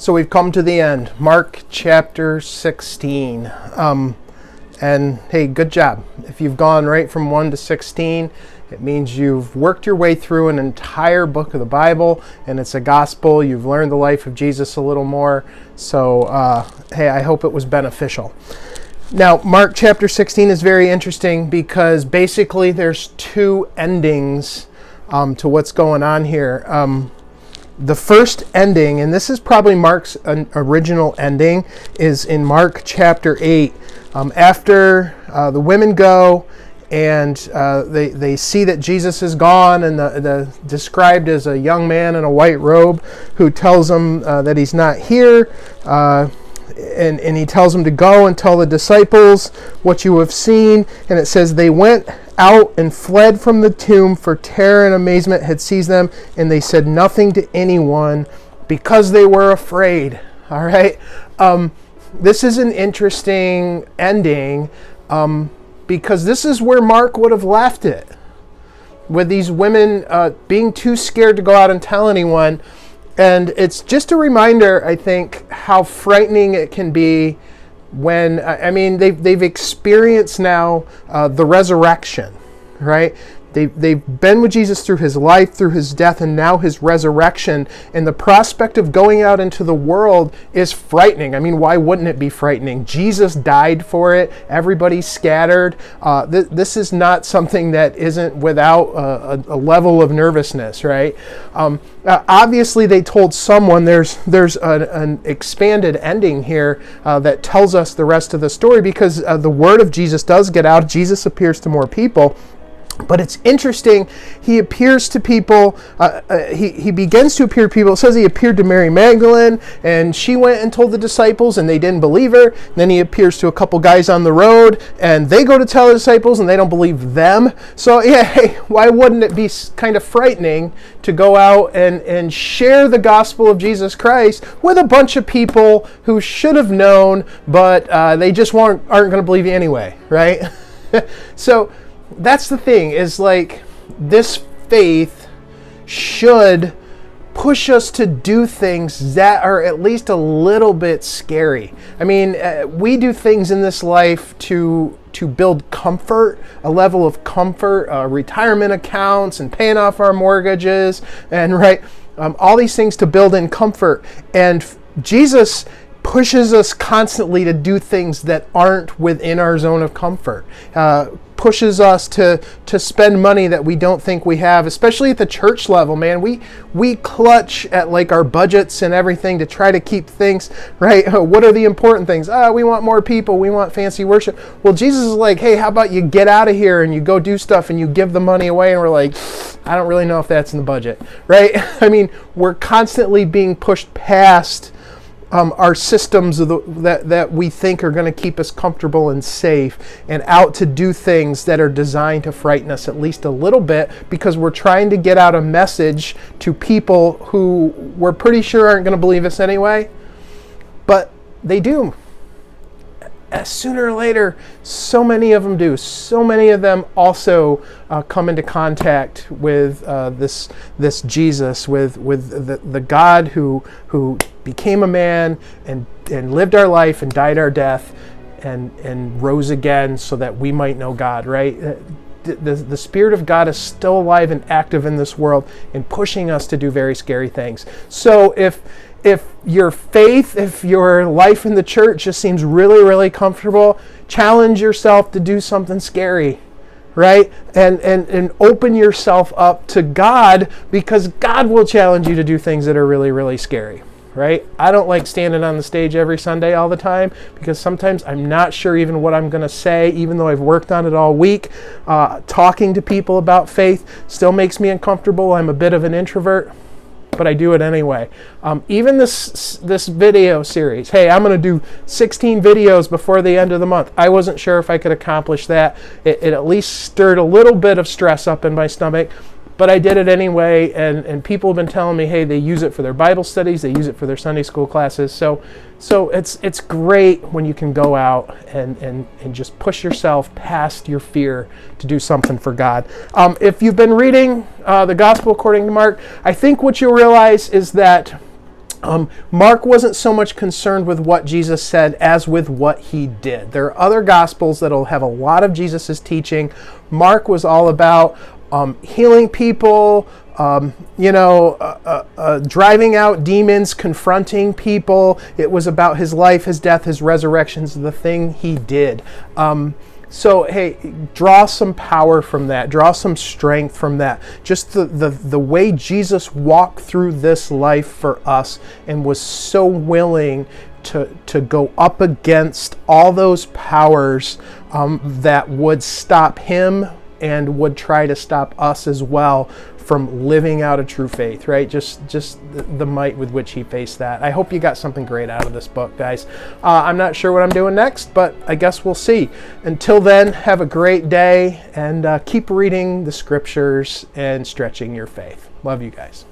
So we've come to the end, Mark chapter 16. And hey, good job. If you've gone right from 1 to 16, it means you've worked your way through an entire book of the Bible, and it's a gospel. You've learned the life of Jesus a little more. So, hey, I hope it was beneficial. Now, Mark chapter 16 is very interesting because basically there's two endings to what's going on here. The first ending, and this is probably Mark's original ending, is in Mark chapter 8. After the women go and they see that Jesus is gone, and described as a young man in a white robe who tells them that he's not here, and he tells them to go and tell the disciples what you have seen. And it says they went out and fled from the tomb, for terror and amazement had seized them, and they said nothing to anyone because they were afraid. All right. This is an interesting ending because this is where Mark would have left it, with these women being too scared to go out and tell anyone. And it's just a reminder, I think, how frightening it can be when, they've experienced now the resurrection, right? They've been with Jesus through his life, through his death, and now his resurrection. And the prospect of going out into the world is frightening. I mean, why wouldn't it be frightening? Jesus died for it. Everybody's scattered. This is not something that isn't without a level of nervousness, right? Obviously, they told someone. There's an expanded ending here that tells us the rest of the story, because the word of Jesus does get out. Jesus appears to more people. But it's interesting, he appears to people, he begins to appear to people. It says he appeared to Mary Magdalene, and she went and told the disciples, and they didn't believe her. And then he appears to a couple guys on the road, and they go to tell the disciples, and they don't believe them. So yeah, hey, why wouldn't it be kind of frightening to go out and share the gospel of Jesus Christ with a bunch of people who should have known, but they just aren't going to believe you anyway, right? So that's the thing, is like, this faith should push us to do things that are at least a little bit scary. I mean, we do things in this life to build comfort, a level of comfort, retirement accounts and paying off our mortgages, and all these things to build in comfort. And Jesus pushes us constantly to do things that aren't within our zone of comfort. Pushes us to spend money that we don't think we have, especially at the church level, man. We clutch at like our budgets and everything to try to keep things right. What are the important things? We want more people. We want fancy worship. Well, Jesus is like, hey, how about you get out of here and you go do stuff and you give the money away? And we're like, I don't really know if that's in the budget, right? I mean, we're constantly being pushed past our systems that we think are going to keep us comfortable and safe, and out to do things that are designed to frighten us at least a little bit, because we're trying to get out a message to people who we're pretty sure aren't going to believe us anyway, but they do. Sooner or later, so many of them do. So many of them also come into contact with this Jesus, with the God who became a man and lived our life and died our death and rose again so that we might know God, right? The Spirit of God is still alive and active in this world and pushing us to do very scary things. So if your faith, if your life in the church just seems really, really comfortable, challenge yourself to do something scary, right? And open yourself up to God, because God will challenge you to do things that are really, really scary, right? I don't like standing on the stage every Sunday all the time, because sometimes I'm not sure even what I'm going to say, even though I've worked on it all week. Talking to people about faith still makes me uncomfortable. I'm a bit of an introvert, but I do it anyway. Even this video series, hey, I'm going to do 16 videos before the end of the month. I wasn't sure if I could accomplish that. It at least stirred a little bit of stress up in my stomach, but I did it anyway, and people have been telling me, hey, they use it for their Bible studies, they use it for their Sunday school classes. So it's great when you can go out and just push yourself past your fear to do something for God. If you've been reading the Gospel according to Mark, I think what you'll realize is that Mark wasn't so much concerned with what Jesus said as with what he did. There are other gospels that'll have a lot of Jesus's teaching. Mark was all about healing people, driving out demons, confronting people. It was about his life, his death, his resurrections, the thing he did. So, hey, draw some power from that. Draw some strength from that. Just the way Jesus walked through this life for us and was so willing to go up against all those powers that would stop him and would try to stop us as well from living out a true faith, right? Just the might with which he faced that. I hope you got something great out of this book, guys. I'm not sure what I'm doing next, but I guess we'll see. Until then, have a great day and keep reading the scriptures and stretching your faith. Love you guys.